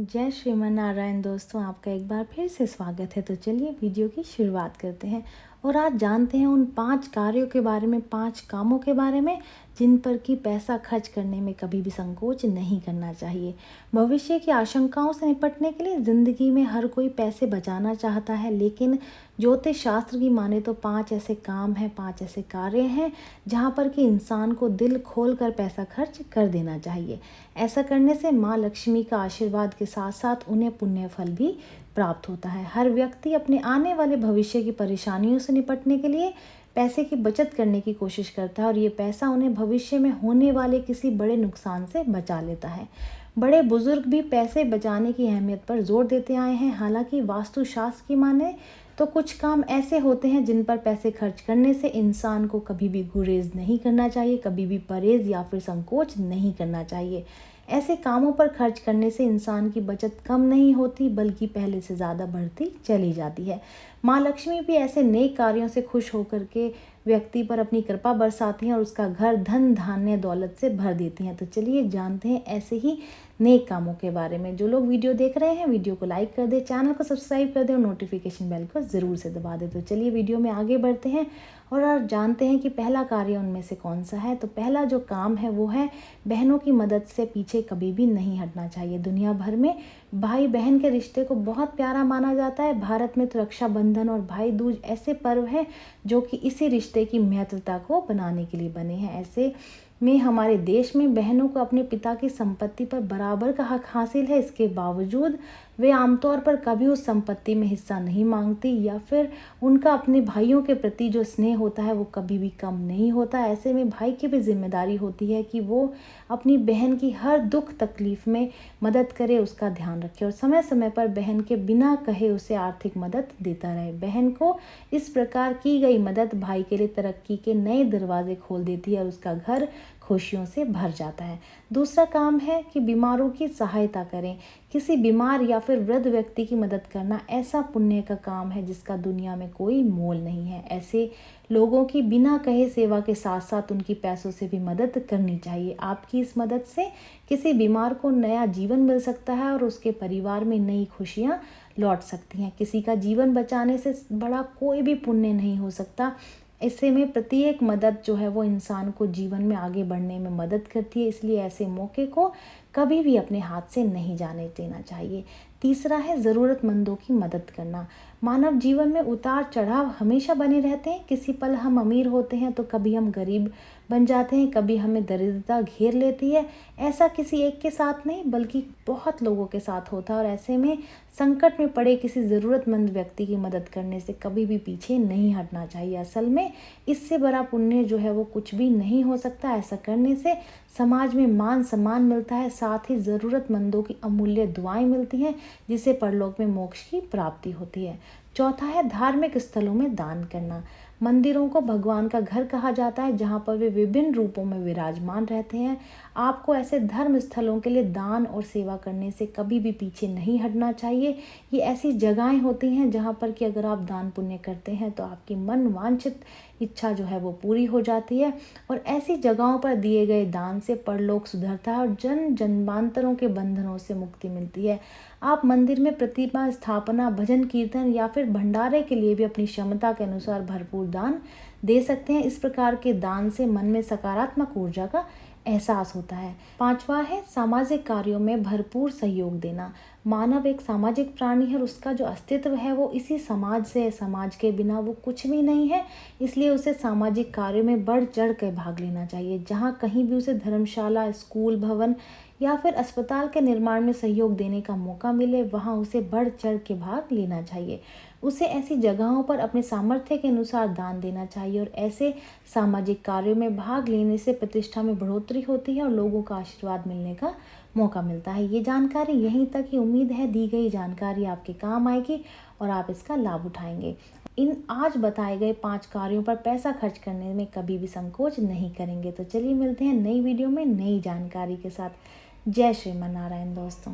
जय श्रीमन नारायण दोस्तों, आपका एक बार फिर से स्वागत है। तो चलिए वीडियो की शुरुआत करते हैं और आज जानते हैं उन 5 कार्यों के बारे में, 5 कामों के बारे में जिन पर कि पैसा खर्च करने में कभी भी संकोच नहीं करना चाहिए। भविष्य की आशंकाओं से निपटने के लिए ज़िंदगी में हर कोई पैसे बचाना चाहता है, लेकिन ज्योतिष शास्त्र की माने तो 5 ऐसे काम हैं, 5 ऐसे कार्य हैं जहाँ पर कि इंसान को दिल खोल कर पैसा खर्च कर देना चाहिए। ऐसा करने से माँ लक्ष्मी का आशीर्वाद के साथ साथ उन्हें पुण्य फल भी प्राप्त होता है। हर व्यक्ति अपने आने वाले भविष्य की परेशानियों से निपटने के लिए पैसे की बचत करने की कोशिश करता है और ये पैसा उन्हें भविष्य में होने वाले किसी बड़े नुकसान से बचा लेता है। बड़े बुजुर्ग भी पैसे बचाने की अहमियत पर जोर देते आए हैं। हालांकि वास्तुशास्त्र की माने तो कुछ काम ऐसे होते हैं जिन पर पैसे खर्च करने से इंसान को कभी भी गुरेज नहीं करना चाहिए, कभी भी परहेज या फिर संकोच नहीं करना चाहिए। ऐसे कामों पर खर्च करने से इंसान की बचत कम नहीं होती बल्कि पहले से ज़्यादा बढ़ती चली जाती है। माँ लक्ष्मी भी ऐसे नेक कार्यों से खुश होकर के व्यक्ति पर अपनी कृपा बरसाती हैं और उसका घर धन धान्य दौलत से भर देती हैं। तो चलिए जानते हैं ऐसे ही नेक कामों के बारे में। जो लोग वीडियो देख रहे हैं वीडियो को लाइक कर दें, चैनल को सब्सक्राइब कर दें और नोटिफिकेशन बेल को ज़रूर से दबा दें। तो चलिए वीडियो में आगे बढ़ते हैं और जानते हैं कि पहला कार्य उनमें से कौन सा है। तो पहला जो काम है वो है बहनों की मदद से पीछे कभी भी नहीं हटना चाहिए। दुनिया भर में भाई बहन के रिश्ते को बहुत प्यारा माना जाता है। भारत में तो रक्षाबंधन और भाई दूज ऐसे पर्व हैं जो कि इसी रिश्ते की महत्वता को बनाने के लिए बने हैं। ऐसे में हमारे देश में बहनों को अपने पिता की संपत्ति पर बराबर का हक हासिल है। इसके बावजूद वे आमतौर पर कभी उस संपत्ति में हिस्सा नहीं मांगती या फिर उनका अपने भाइयों के प्रति जो स्नेह होता है वो कभी भी कम नहीं होता। ऐसे में भाई की भी जिम्मेदारी होती है कि वो अपनी बहन की हर दुख तकलीफ में मदद करे, उसका ध्यान रखे और समय समय पर बहन के बिना कहे उसे आर्थिक मदद देता रहे। बहन को इस प्रकार की गई मदद भाई के लिए तरक्की के नए दरवाजे खोल देती है और उसका घर खुशियों से भर जाता है। दूसरा काम है कि बीमारों की सहायता करें। किसी बीमार या फिर वृद्ध व्यक्ति की मदद करना ऐसा पुण्य का काम है जिसका दुनिया में कोई मोल नहीं है। ऐसे लोगों की बिना कहे सेवा के साथ साथ उनकी पैसों से भी मदद करनी चाहिए। आपकी इस मदद से किसी बीमार को नया जीवन मिल सकता है और उसके परिवार में नई खुशियाँ लौट सकती हैं। किसी का जीवन बचाने से बड़ा कोई भी पुण्य नहीं हो सकता। ऐसे में प्रत्येक मदद जो है वो इंसान को जीवन में आगे बढ़ने में मदद करती है, इसलिए ऐसे मौके को कभी भी अपने हाथ से नहीं जाने देना चाहिए। तीसरा है ज़रूरतमंदों की मदद करना। मानव जीवन में उतार चढ़ाव हमेशा बने रहते हैं। किसी पल हम अमीर होते हैं तो कभी हम गरीब बन जाते हैं, कभी हमें दरिद्रता घेर लेती है। ऐसा किसी एक के साथ नहीं बल्कि बहुत लोगों के साथ होता है और ऐसे में संकट में पड़े किसी ज़रूरतमंद व्यक्ति की मदद करने से कभी भी पीछे नहीं हटना चाहिए। असल में इससे बड़ा पुण्य जो है वो कुछ भी नहीं हो सकता। ऐसा करने से समाज में मान सम्मान मिलता है, साथ ही ज़रूरतमंदों की अमूल्य दुआएं मिलती हैं जिससे परलोक में मोक्ष की प्राप्ति होती है। चौथा है धार्मिक स्थलों में दान करना। मंदिरों को भगवान का घर कहा जाता है जहाँ पर वे विभिन्न रूपों में विराजमान रहते हैं। आपको ऐसे धर्म स्थलों के लिए दान और सेवा करने से कभी भी पीछे नहीं हटना चाहिए। ये ऐसी जगहें होती हैं जहाँ पर कि अगर आप दान पुण्य करते हैं तो आपकी मन वांछित इच्छा जो है वो पूरी हो जाती है और ऐसी जगहों पर दिए गए दान से परलोक सुधरता है और जन्मांतरों के बंधनों से मुक्ति मिलती है। आप मंदिर में प्रतिमा स्थापना, भजन कीर्तन या फिर भंडारे के लिए भी अपनी क्षमता के अनुसार भरपूर दान दे सकते हैं। इस प्रकार के दान से मन में सकारात्मक ऊर्जा का एहसास होता है। पांचवा है सामाजिक कार्यों में भरपूर सहयोग देना। मानव एक सामाजिक प्राणी है और उसका जो अस्तित्व है वो इसी समाज से है। समाज के बिना वो कुछ भी नहीं है, इसलिए उसे सामाजिक कार्यों में बढ़ चढ़ कर भाग लेना चाहिए। जहाँ कहीं भी उसे धर्मशाला, स्कूल, भवन या फिर अस्पताल के निर्माण में सहयोग देने का मौका मिले वहाँ उसे बढ़ चढ़ के भाग लेना चाहिए। उसे ऐसी जगहों पर अपने सामर्थ्य के अनुसार दान देना चाहिए और ऐसे सामाजिक कार्यों में भाग लेने से प्रतिष्ठा में बढ़ोतरी होती है और लोगों का आशीर्वाद मिलने का मौका मिलता है। ये जानकारी यहीं तक ही। उम्मीद है दी गई जानकारी आपके काम आएगी और आप इसका लाभ उठाएंगे। इन आज बताए गए 5 कार्यों पर पैसा खर्च करने में कभी भी संकोच नहीं करेंगे। तो चलिए मिलते हैं नई वीडियो में नई जानकारी के साथ। जय श्रीमन नारायण दोस्तों।